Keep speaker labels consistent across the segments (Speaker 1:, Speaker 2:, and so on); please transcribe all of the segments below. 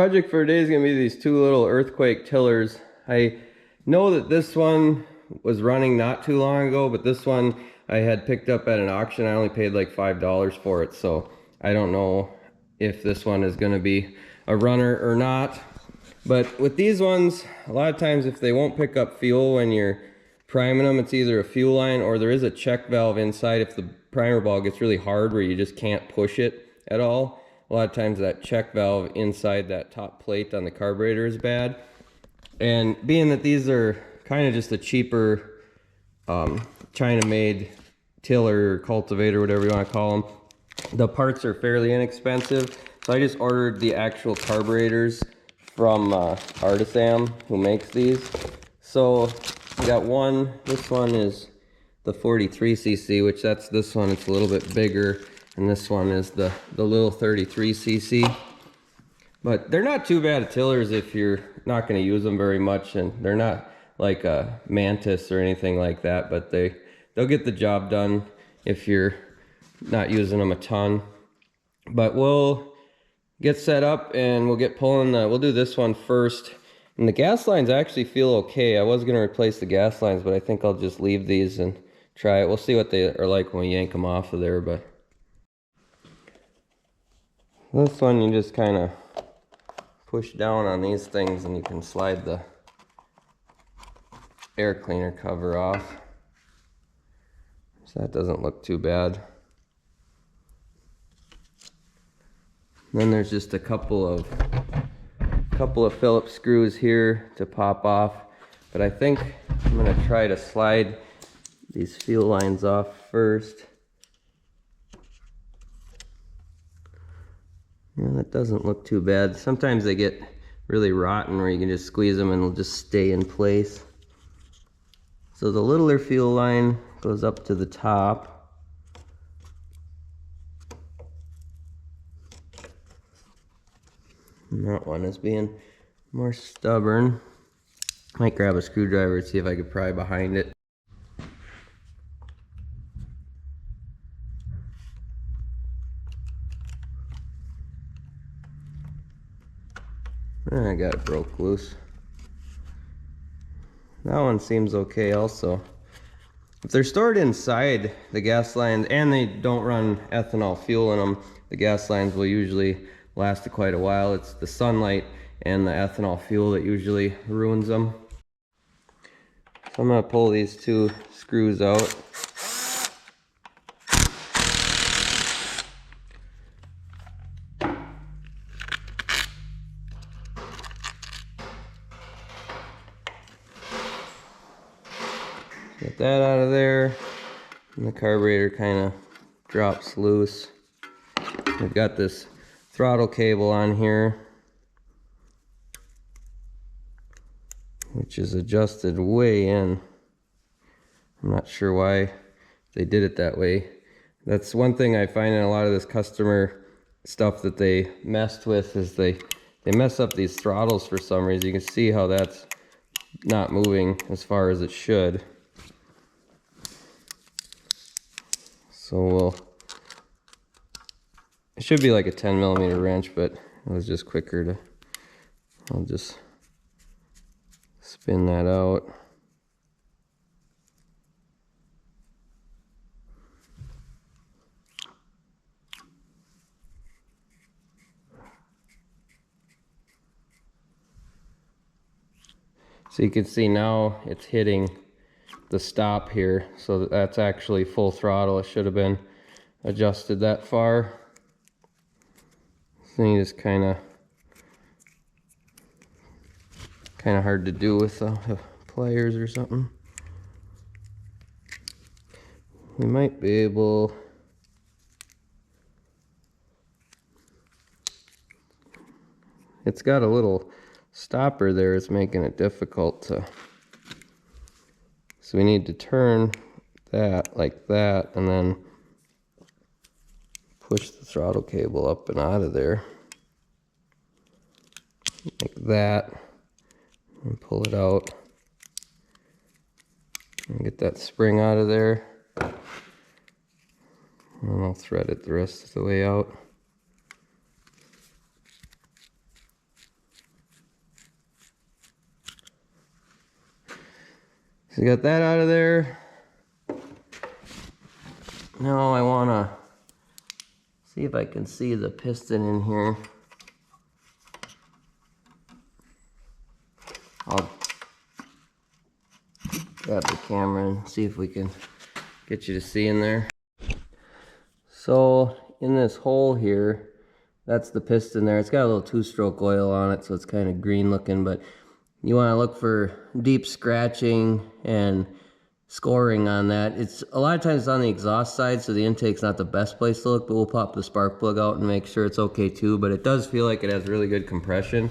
Speaker 1: project for today is going to be these two little earthquake tillers. I know that this one was running not too long ago, but this one I had picked up at an auction. I only paid like $5 for it, so I don't know if this one is going to be a runner or not. But with these ones, a lot of times if they won't pick up fuel when you're priming them, it's either a fuel line or there is a check valve inside if the primer ball gets really hard where you just can't push it at all. A lot of times that check valve inside that top plate on the carburetor is bad. And being that these are kind of just a cheaper China-made tiller or cultivator, whatever you want to call them, the parts are fairly inexpensive. So I just ordered the actual carburetors from Artisan, who makes these. So I got one. This one is the 43cc, which that's this one. It's a little bit bigger. And this one is the little 33cc. But they're not too bad at tillers if you're not going to use them very much, and they're not like a Mantis or anything like that, but they'll get the job done if you're not using them a ton. But we'll get set up and we'll get pulling. We'll do this one first. And the gas lines actually feel okay. I was going to replace the gas lines, but I think I'll just leave these and try it. We'll see what they are like when we yank them off of there. But this one, you just kind of push down on these things and you can slide the air cleaner cover off. So that doesn't look too bad. Then there's just a couple of Phillips screws here to pop off. But I think I'm going to try to slide these fuel lines off first. Yeah, that doesn't look too bad. Sometimes they get really rotten where you can just squeeze them and they'll just stay in place. So the littler fuel line goes up to the top. And that one is being more stubborn. Might grab a screwdriver and see if I could pry behind it. I got it broke loose. That one seems okay also. If they're stored inside the gas lines and they don't run ethanol fuel in them, the gas lines will usually last quite a while. It's the sunlight and the ethanol fuel that usually ruins them. So I'm going to pull these two screws out. Get that out of there, and the carburetor kind of drops loose. We've got this throttle cable on here, which is adjusted way in. I'm not sure why they did it that way. That's one thing I find in a lot of this customer stuff that they messed with, is they mess up these throttles for some reason. You can see how that's not moving as far as it should. So it should be like a 10mm wrench, but it was just quicker to, I'll just spin that out. So you can see now it's hitting the stop here, so that's actually full throttle. It should have been adjusted that far. So you just kind of hard to do with pliers or something. We might be able, it's got a little stopper there. It's making it difficult to, so we need to turn that like that and then push the throttle cable up and out of there like that, and pull it out and get that spring out of there, and I'll thread it the rest of the way out. So got that out of there. Now I want to see if I can see the piston in here. I'll grab the camera and see if we can get you to see in there. So in this hole here, that's the piston there. It's got a little two-stroke oil on it, so it's kind of green looking, but you want to look for deep scratching and scoring on that. It's a lot of times on the exhaust side, so the intake's not the best place to look, but we'll pop the spark plug out and make sure it's okay too. But it does feel like it has really good compression,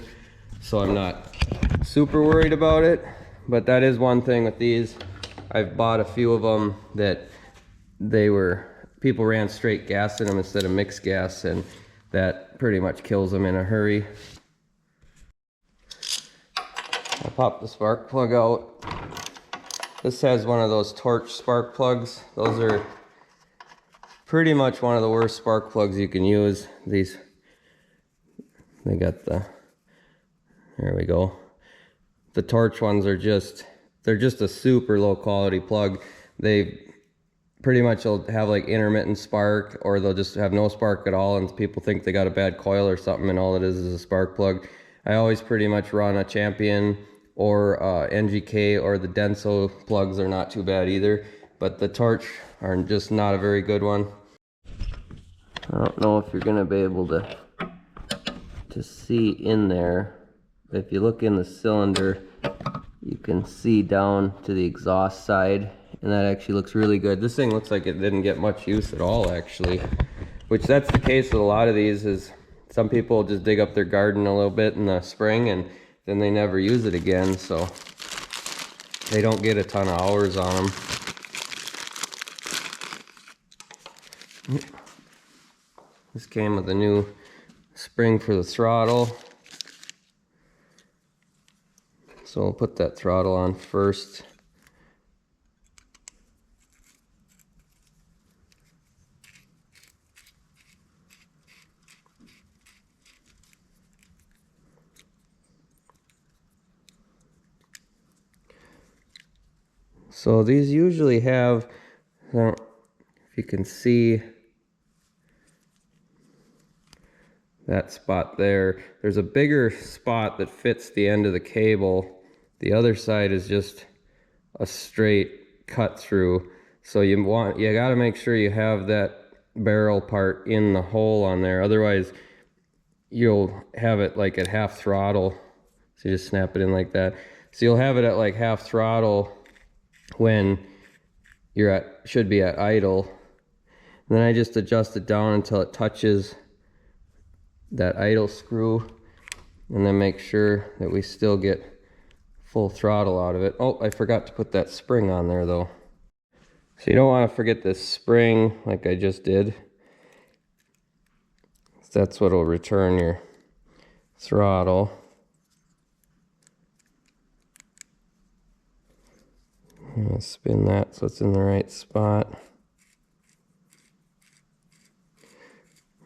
Speaker 1: so I'm not super worried about it. But that is one thing with these. I've bought a few of them that people ran straight gas in them instead of mixed gas, and that pretty much kills them in a hurry. I'll pop the spark plug out. This has one of those torch spark plugs. Those are pretty much one of the worst spark plugs you can use. They got there we go. The torch ones are they're just a super low quality plug. They pretty much will have like intermittent spark, or they'll just have no spark at all, and people think they got a bad coil or something, and all it is a spark plug. I always pretty much run a Champion or NGK, or the Denso plugs are not too bad either, but the torch are just not a very good one. I don't know if you're gonna be able to see in there. If you look in the cylinder, you can see down to the exhaust side, and that actually looks really good. This thing looks like it didn't get much use at all, actually, which that's the case with a lot of these. Is some people just dig up their garden a little bit in the spring and then they never use it again, so they don't get a ton of hours on them. This came with a new spring for the throttle, so we'll put that throttle on first. So these usually have, I don't know if you can see that spot there. There's a bigger spot that fits the end of the cable. The other side is just a straight cut through. So you gotta make sure you have that barrel part in the hole on there. Otherwise you'll have it like at half throttle. So you just snap it in like that. So you'll have it at like half throttle when should be at idle. And then I just adjust it down until it touches that idle screw, and then make sure that we still get full throttle out of it. Oh, I forgot to put that spring on there though. So you don't want to forget this spring like I just did. That's what will return your throttle. I'm going to spin that so it's in the right spot.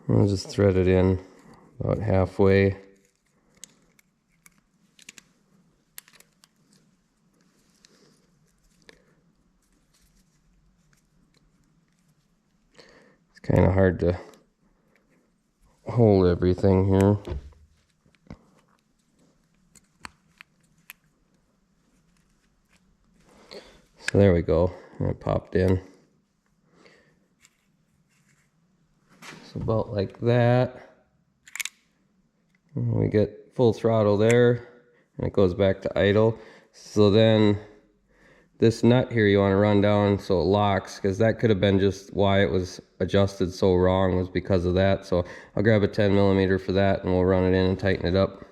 Speaker 1: I'll just thread it in about halfway. It's kind of hard to hold everything here. So there we go, and it popped in. So about like that. And we get full throttle there, and it goes back to idle. So then this nut here you want to run down so it locks, because that could have been just why it was adjusted so wrong, was because of that. So I'll grab a 10mm for that, and we'll run it in and tighten it up.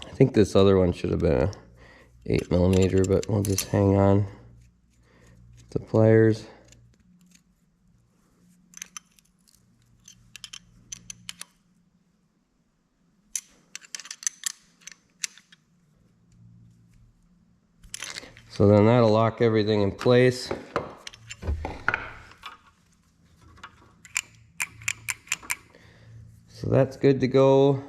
Speaker 1: I think this other one should have been a 8mm, but we'll just hang on the pliers. So then that'll lock everything in place. So that's good to go.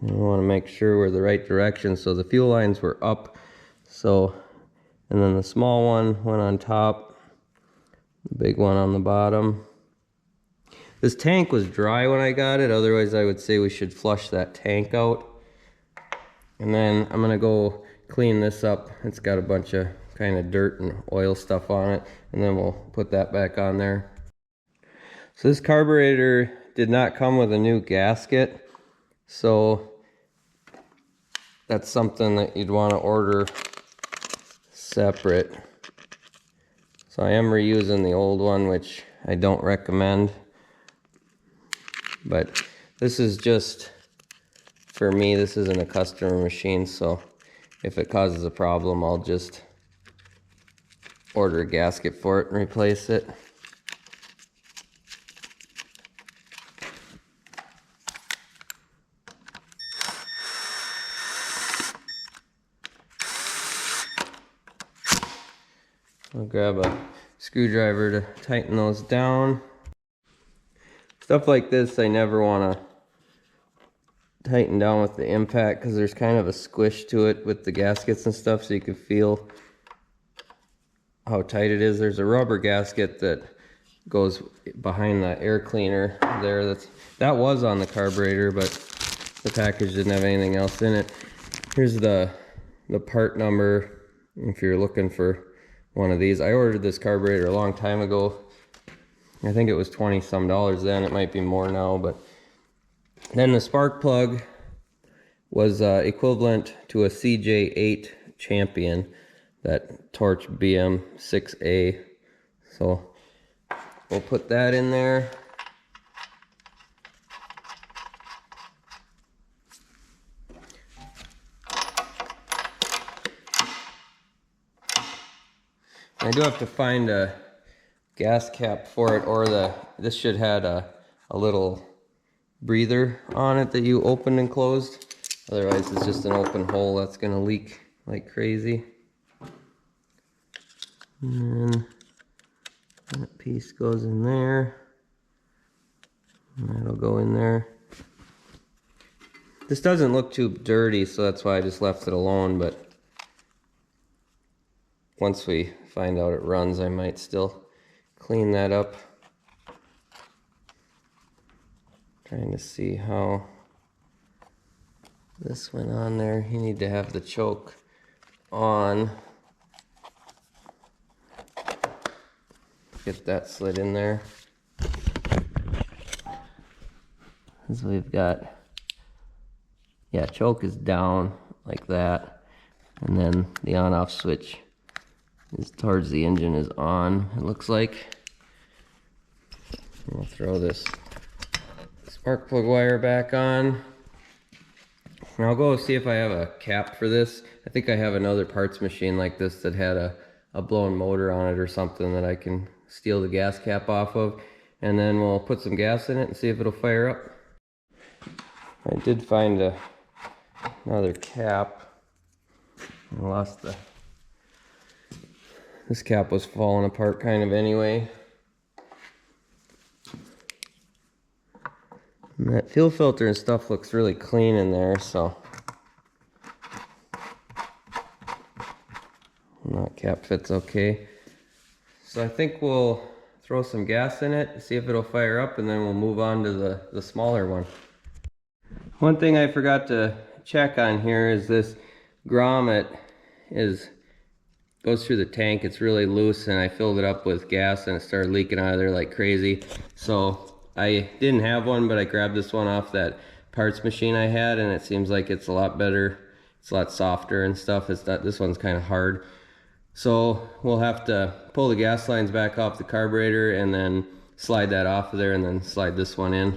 Speaker 1: I want to make sure we're the right direction. So the fuel lines were up. So, and then the small one went on top, the big one on the bottom. This tank was dry when I got it. Otherwise, I would say we should flush that tank out. And then I'm gonna go clean this up. It's got a bunch of kind of dirt and oil stuff on it. And then we'll put that back on there. So this carburetor did not come with a new gasket. So that's something that you'd want to order separate. So I am reusing the old one, which I don't recommend. But this is just for me. This isn't a customer machine, so if it causes a problem, I'll just order a gasket for it and replace it. I'll grab a screwdriver to tighten those down. Stuff like this I never want to tighten down with the impact because there's kind of a squish to it with the gaskets and stuff, so you can feel how tight it is. There's a rubber gasket that goes behind the air cleaner there. That was on the carburetor, but the package didn't have anything else in it. Here's the part number if you're looking for one of these. I ordered this carburetor a long time ago. I think it was $20 some then. It might be more now, but then the spark plug was equivalent to a CJ8 Champion, that Torch BM6A. So we'll put that in there. I do have to find a gas cap for it, or this should have a little breather on it that you opened and closed. Otherwise it's just an open hole that's gonna leak like crazy. And then that piece goes in there. And that'll go in there. This doesn't look too dirty, so that's why I just left it alone, but once we find out it runs, I might still clean that up. Trying to see how this went on there. You need to have the choke on. Get that slid in there. So we've got, yeah, choke is down like that, and then the on-off switch is towards the engine is on, it looks like. We'll throw this spark plug wire back on. And I'll go see if I have a cap for this. I think I have another parts machine like this that had a blown motor on it or something that I can steal the gas cap off of. And then we'll put some gas in it and see if it'll fire up. I did find another cap. I lost this cap was falling apart kind of anyway. And that fuel filter and stuff looks really clean in there, so that cap fits okay. So I think we'll throw some gas in it, see if it'll fire up, and then we'll move on to the smaller one. One thing I forgot to check on here is this grommet goes through the tank. It's really loose, and I filled it up with gas and it started leaking out of there like crazy. So I didn't have one, but I grabbed this one off that parts machine I had, and it seems like it's a lot better. It's a lot softer and stuff. This one's kind of hard. So we'll have to pull the gas lines back off the carburetor and then slide that off of there and then slide this one in.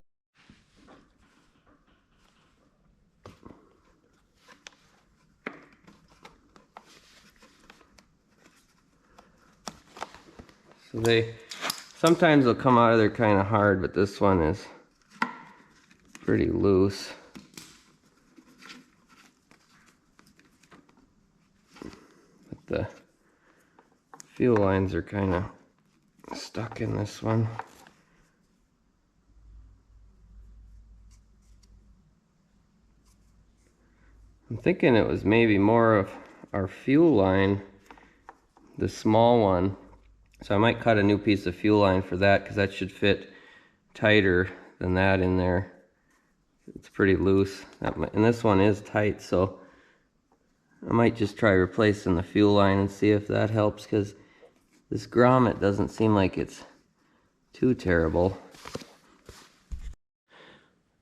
Speaker 1: So sometimes they'll come out of there kind of hard, but this one is pretty loose. But the fuel lines are kind of stuck in this one. I'm thinking it was maybe more of our fuel line, the small one. So I might cut a new piece of fuel line for that, because that should fit tighter than that in there. It's pretty loose, and this one is tight, so I might just try replacing the fuel line and see if that helps, because this grommet doesn't seem like it's too terrible.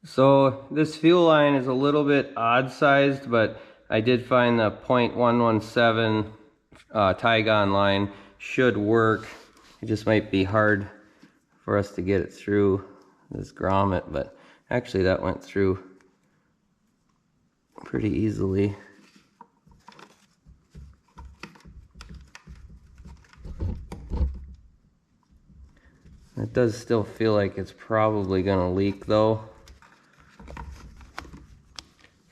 Speaker 1: So this fuel line is a little bit odd sized, but I did find the .117 Tygon line should work. It just might be hard for us to get it through this grommet, but actually that went through pretty easily. It does still feel like it's probably gonna leak though.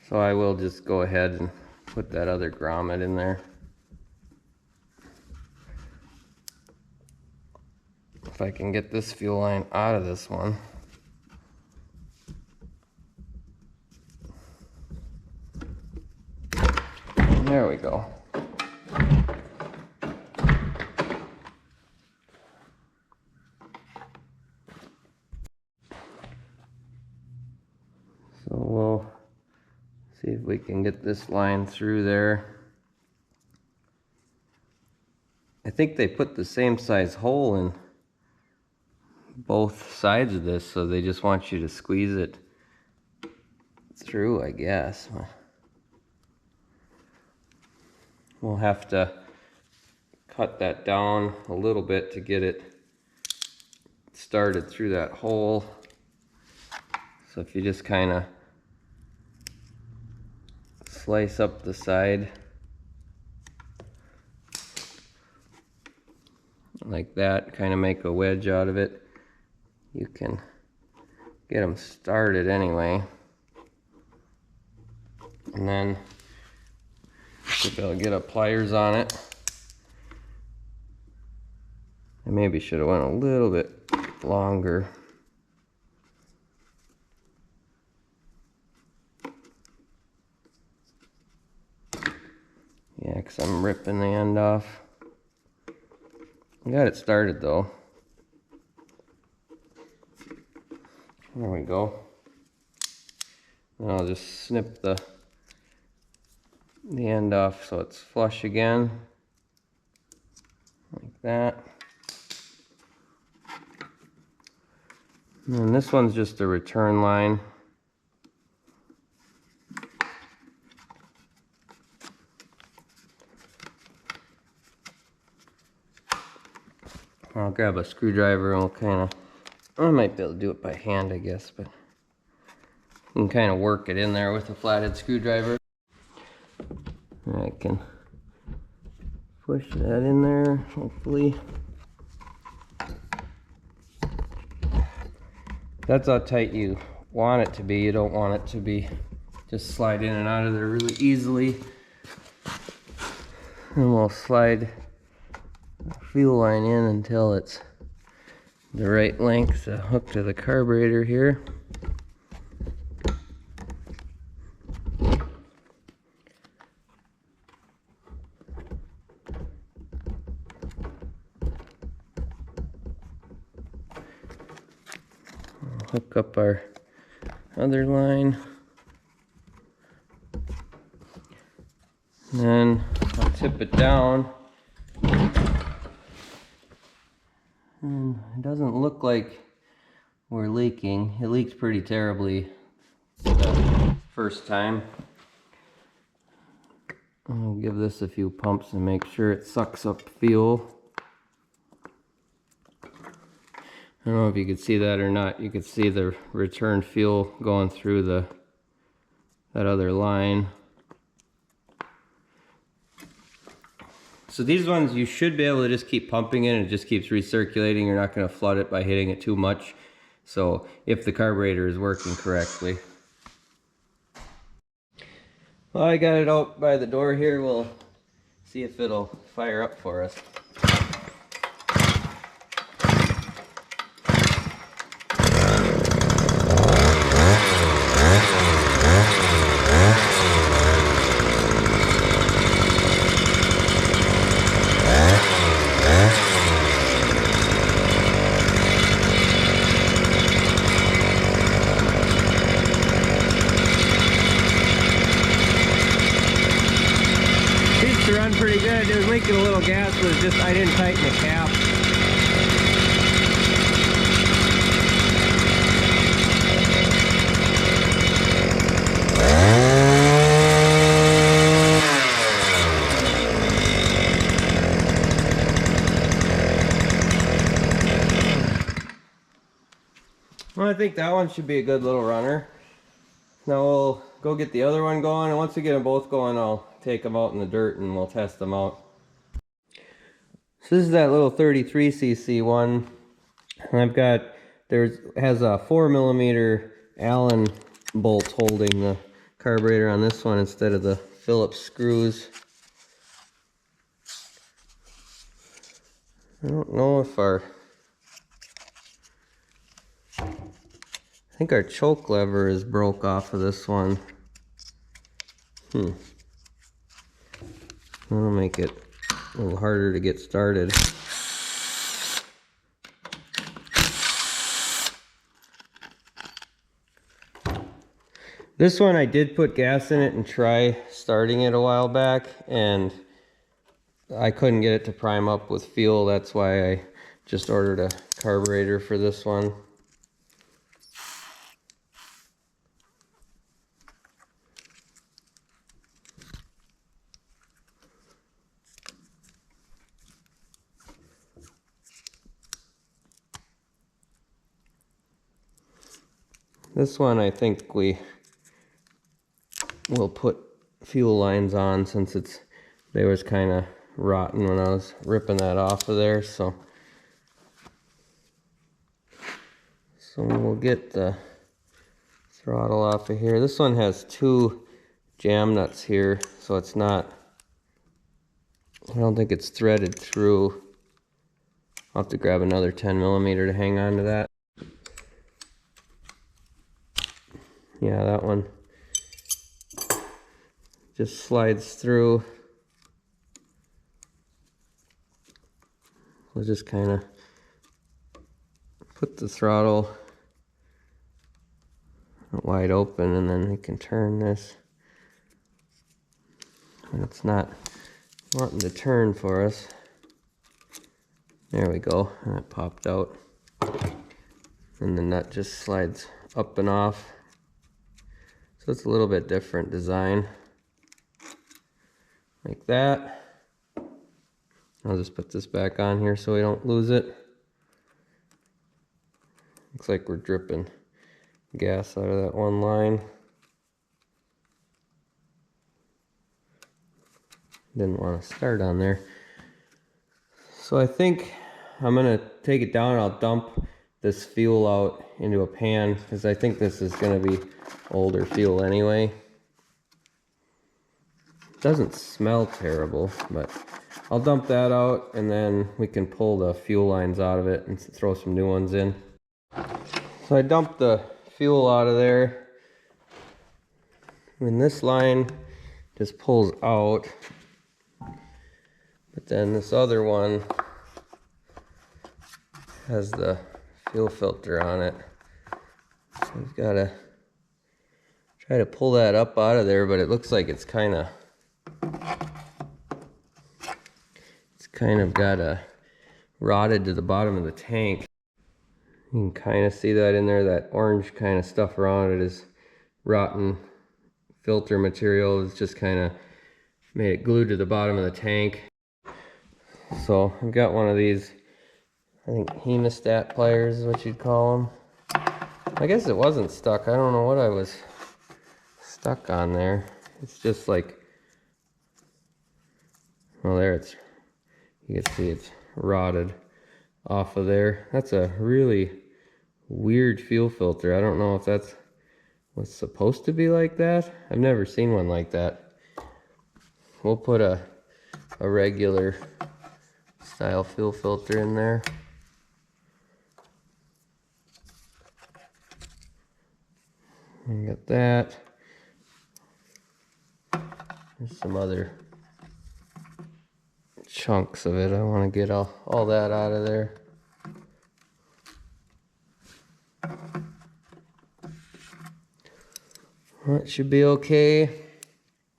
Speaker 1: So I will just go ahead and put that other grommet in there. If I can get this fuel line out of this one. There we go. So we'll see if we can get this line through there. I think they put the same size hole in both sides of this, so they just want you to squeeze it through, I guess. We'll have to cut that down a little bit to get it started through that hole. So if you just kind of slice up the side like that, kind of make a wedge out of it, you can get them started anyway. And then should be able to get a pliers on it. I maybe should have went a little bit longer. Yeah, because I'm ripping the end off. I got it started though. There we go. Then I'll just snip the end off so it's flush again. Like that. And this one's just a return line. I'll grab a screwdriver and we'll kind of, I might be able to do it by hand, I guess, but you can kind of work it in there with a flathead screwdriver. I can push that in there, hopefully. That's how tight you want it to be. You don't want it to be just slide in and out of there really easily. And we'll slide the fuel line in until it's the right length to hook to the carburetor here. Hook up our other line. And then I'll tip it down. And it doesn't look like we're leaking. It leaked pretty terribly the first time. I'll give this a few pumps and make sure it sucks up fuel. I don't know if you could see that or not. You could see the return fuel going through that other line. So these ones you should be able to just keep pumping it and it just keeps recirculating. You're not going to flood it by hitting it too much. So if the carburetor is working correctly. Well, I got it out by the door here. We'll see if it'll fire up for us. it was leaking a little gas, but it's just I didn't tighten the cap. Well, I think that one should be a good little runner. Now we'll go get the other one going, and once we get them both going, I'll take them out in the dirt and we'll test them out. So this is that little 33cc one. And I've got, has a 4mm Allen bolt holding the carburetor on this one instead of the Phillips screws. I don't know if I think our choke lever is broke off of this one. That'll make it a little harder to get started. This one I did put gas in it and try starting it a while back, and I couldn't get it to prime up with fuel. That's why I just ordered a carburetor for this one. This one I think we will put fuel lines on, since they was kind of rotten when I was ripping that off of there. So we'll get the throttle off of here. This one has 2 jam nuts here, so it's not, I don't think it's threaded through. I'll have to grab another 10mm to hang on to that. Yeah, that one just slides through. We'll just kind of put the throttle wide open, and then we can turn this. And it's not wanting to turn for us. There we go, and it popped out. And the nut just slides up and off. So it's a little bit different design. Like that. I'll just put this back on here so we don't lose it. Looks like we're dripping gas out of that one line. Didn't want to start on there. So I think I'm gonna take it down and I'll dump this fuel out into a pan, because I think this is gonna be older fuel anyway. Doesn't smell terrible, but I'll dump that out, and then we can pull the fuel lines out of it and throw some new ones in. So I dumped the fuel out of there, and this line just pulls out, but then this other one has the fuel filter on it. So we've got to try to pull that up out of there, but it looks like it's kind of got rotted to the bottom of the tank. You can kind of see that in there. That orange kind of stuff around it is rotten filter material. It's just kind of made it glued to the bottom of the tank. So I've got one of these, I think hemostat pliers is what you'd call them. I guess it wasn't stuck. I don't know what I was stuck on there. It's just like, well, there it's, you can see it's rotted off of there. That's a really weird fuel filter. I don't know if that's what's supposed to be like that. I've never seen one like that. We'll put a regular style fuel filter in there. And got that. There's some other chunks of it. I want to get all that out of there. Well, it should be okay.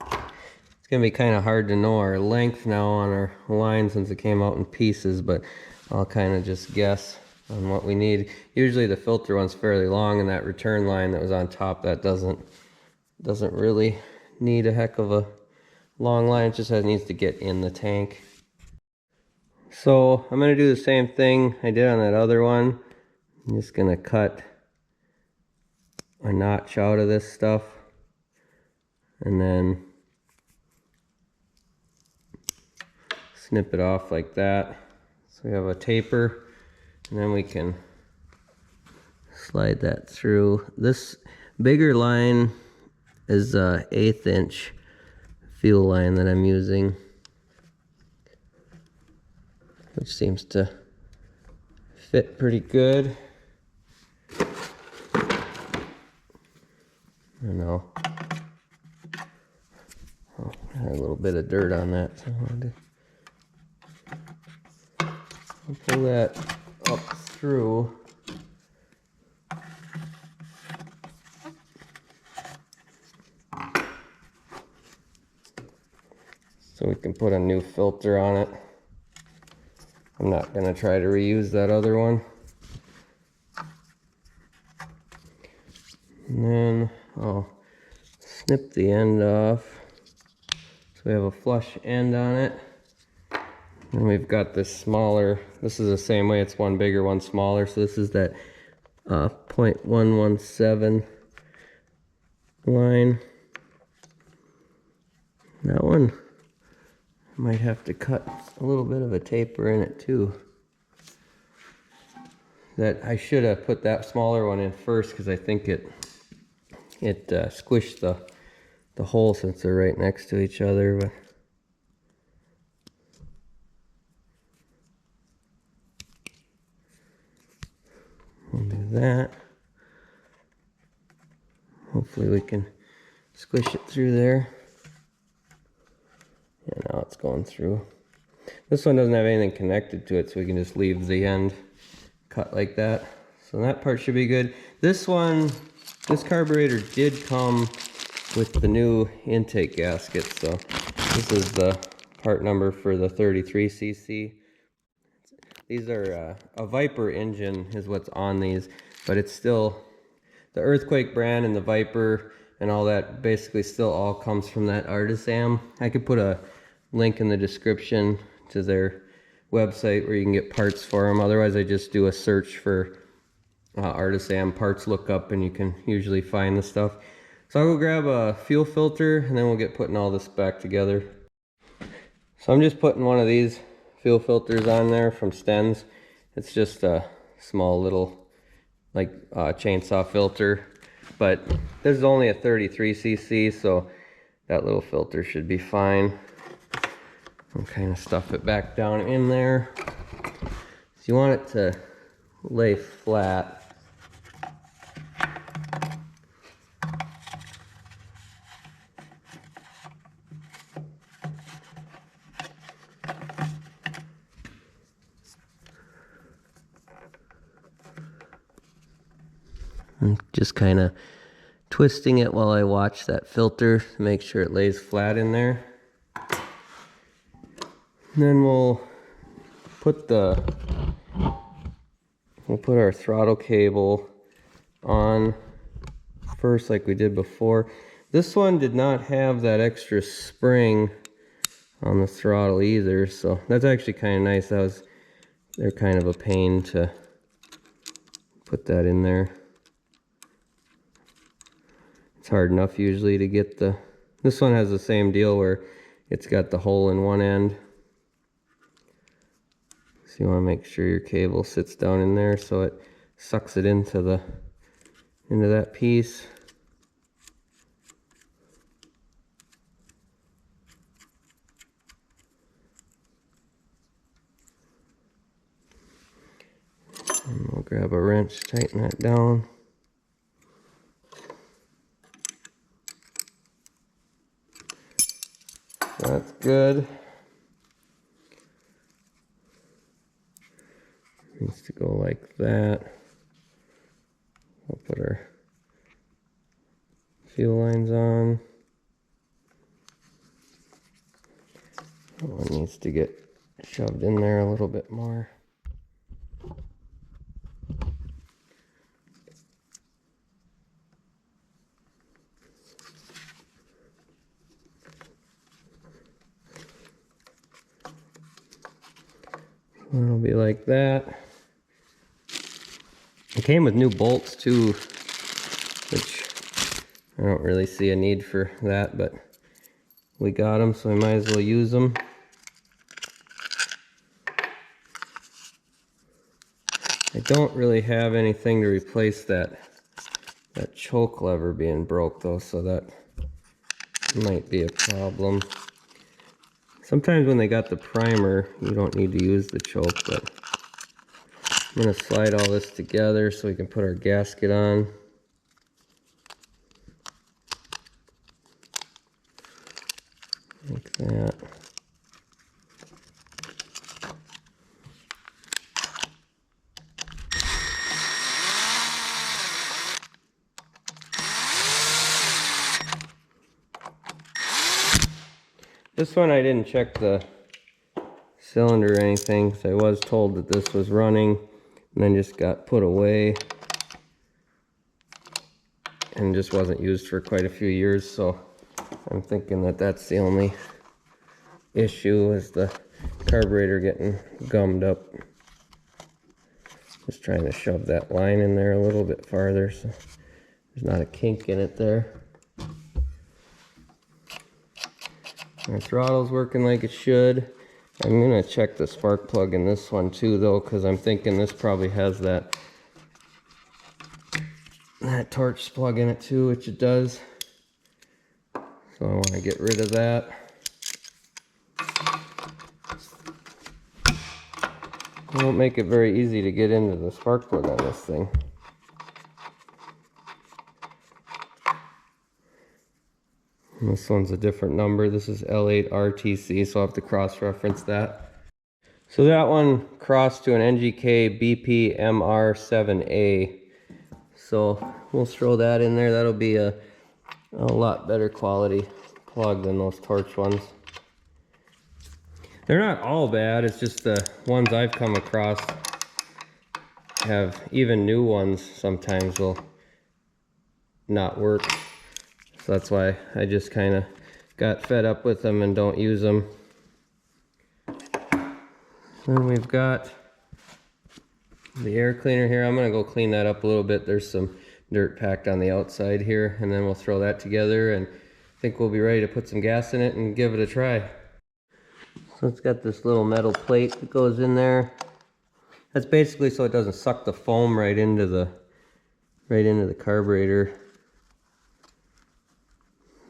Speaker 1: It's gonna be kind of hard to know our length now on our line since it came out in pieces, but I'll kind of just guess on what we need. Usually the filter one's fairly long, and that return line that was on top, that doesn't really need a heck of a long line. It just needs to get in the tank. So I'm gonna do the same thing I did on that other one. I'm just gonna cut a notch out of this stuff, and then snip it off like that. So we have a taper, and then we can slide that through. This bigger line is a 1/8 inch fuel line that I'm using, which seems to fit pretty good. I don't know. Oh, I had a little bit of dirt on that, so I wanted to pull that up through. So we can put a new filter on it. I'm not gonna try to reuse that other one. And then I'll snip the end off. So we have a flush end on it. And we've got this smaller, this is the same way, it's one bigger, one smaller. So this is that 0.117 line. That one might have to cut a little bit of a taper in it too. That I should have put that smaller one in first, because I think it squished the hole since they're right next to each other. But we'll do that. Hopefully we can squish it through there. Yeah, now it's going through. This one doesn't have anything connected to it, so we can just leave the end cut like that. So that part should be good. This carburetor did come with the new intake gasket. So this is the part number for the 33cc. These are a Viper engine is what's on these, but it's still the Earthquake brand, and the Viper and all that basically still all comes from that Artisam. I could put a link in the description to their website where you can get parts for them. Otherwise, I just do a search for Artisam parts lookup, and you can usually find the stuff. So I'll go grab a fuel filter, and then we'll get putting all this back together. So I'm just putting one of these fuel filters on there from Sten's. It's just a small little chainsaw filter, but this is only a 33cc, so that little filter should be fine. I'll kind of stuff it back down in there. So you want it to lay flat. I'm just kind of twisting it while I watch that filter to make sure it lays flat in there. And then we'll put our throttle cable on first like we did before. This one did not have that extra spring on the throttle either, so that's actually kind of nice. They're kind of a pain to put that in there. It's hard enough usually to get this one has the same deal where it's got the hole in one end. So you want to make sure your cable sits down in there so it sucks it into that piece. And we'll grab a wrench, tighten that down. So that's good. Needs to go like that. We'll put our fuel lines on. That one needs to get shoved in there a little bit more. It'll be like that. It came with new bolts too, which I don't really see a need for that, but we got them, so we might as well use them. I don't really have anything to replace that choke lever being broke though, so that might be a problem. Sometimes when they got the primer, you don't need to use the choke, but I'm going to slide all this together so we can put our gasket on. Like that. This one I didn't check the cylinder or anything, so I was told that this was running and then just got put away and just wasn't used for quite a few years, so I'm thinking that that's the only issue, is the carburetor getting gummed up. Just trying to shove that line in there a little bit farther so there's not a kink in it there. Our throttle's working like it should. I'm gonna check the spark plug in this one too though, because I'm thinking this probably has that torch plug in it too, which it does. So I want to get rid of that. It won't make it very easy to get into the spark plug on this thing. And this one's a different number. This is L8RTC, so I'll have to cross-reference that. So that one crossed to an NGK BPMR7A. So we'll throw that in there. That'll be a lot better quality plug than those torch ones. They're not all bad, it's just the ones I've come across have, even new ones sometimes will not work. So that's why I just kind of got fed up with them and don't use them. Then we've got the air cleaner here. I'm gonna go clean that up a little bit. There's some dirt packed on the outside here, and then we'll throw that together and I think we'll be ready to put some gas in it and give it a try. So it's got this little metal plate that goes in there. That's basically so it doesn't suck the foam right into the carburetor.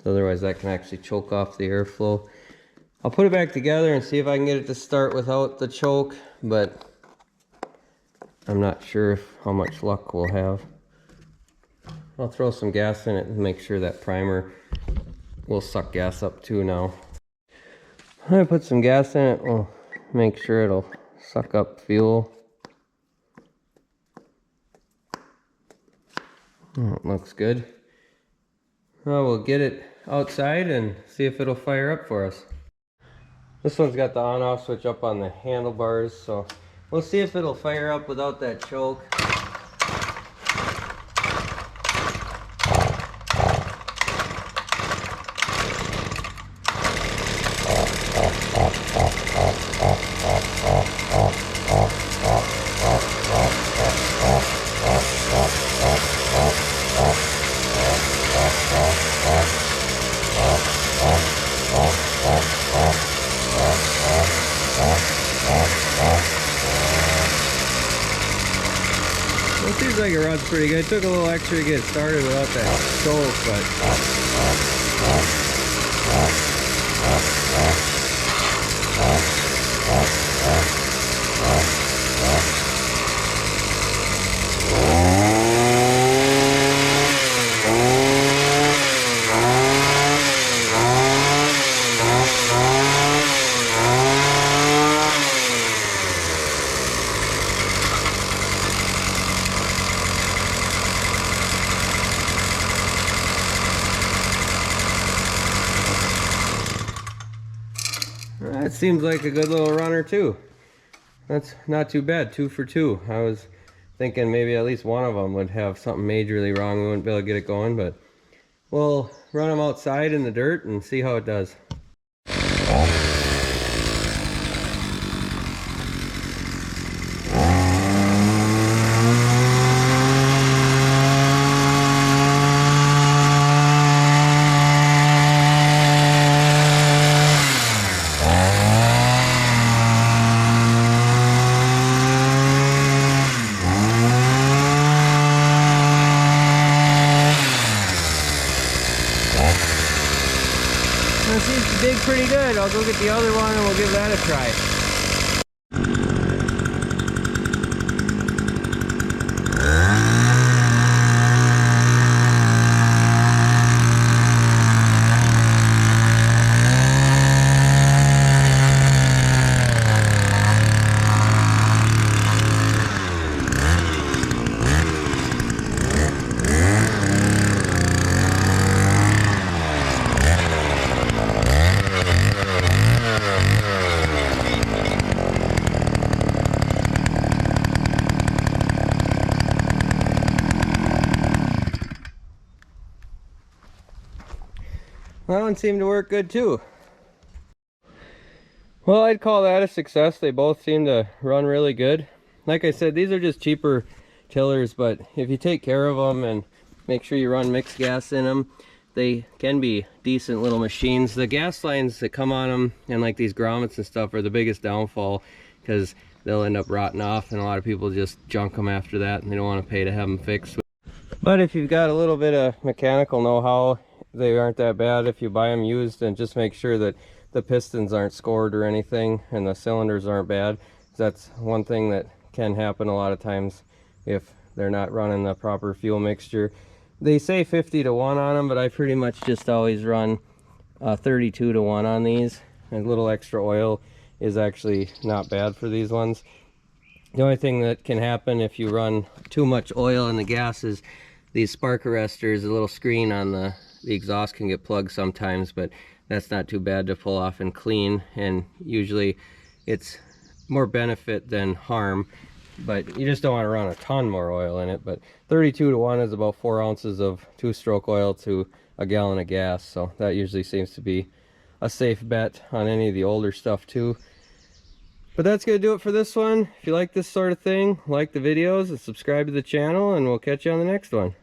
Speaker 1: Otherwise that can actually choke off the airflow. I'll put it back together and see if I can get it to start without the choke, but I'm not sure how much luck we'll have. I'll throw some gas in it and make sure that primer will suck gas up too now. I'm gonna put some gas in it, we'll make sure it'll suck up fuel. Oh, it looks good. Well, we'll get it outside and see if it'll fire up for us. This one's got the on-off switch up on the handlebars, so we'll see if it'll fire up without that choke. It seems like it runs pretty good. It took a little extra to get started without that choke, but That seems like a good little runner too. That's not too bad, 2 for 2. I was thinking maybe at least one of them would have something majorly wrong. We wouldn't be able to get it going, but we'll run them outside in the dirt and see how it does. It seems to dig pretty good. I'll go get the other one and we'll give that a try. That one seemed to work good too. Well, I'd call that a success. They both seem to run really good. Like I said, these are just cheaper tillers, but if you take care of them and make sure you run mixed gas in them, they can be decent little machines. The gas lines that come on them and like these grommets and stuff are the biggest downfall, because they'll end up rotting off and a lot of people just junk them after that and they don't want to pay to have them fixed. But if you've got a little bit of mechanical know-how, they aren't that bad if you buy them used, and just make sure that the pistons aren't scored or anything and the cylinders aren't bad. That's one thing that can happen a lot of times if they're not running the proper fuel mixture. They say 50 to 1 on them, but I pretty much just always run 32 to 1 on these. And a little extra oil is actually not bad for these ones. The only thing that can happen if you run too much oil in the gas is these spark arresters, a little screen on the exhaust can get plugged sometimes, but that's not too bad to pull off and clean, and usually it's more benefit than harm, but you just don't want to run a ton more oil in it. But 32 to 1 is about 4 ounces of 2-stroke oil to a gallon of gas, so that usually seems to be a safe bet on any of the older stuff too. But that's gonna do it for this one. If you like this sort of thing, like the videos and subscribe to the channel, and we'll catch you on the next one.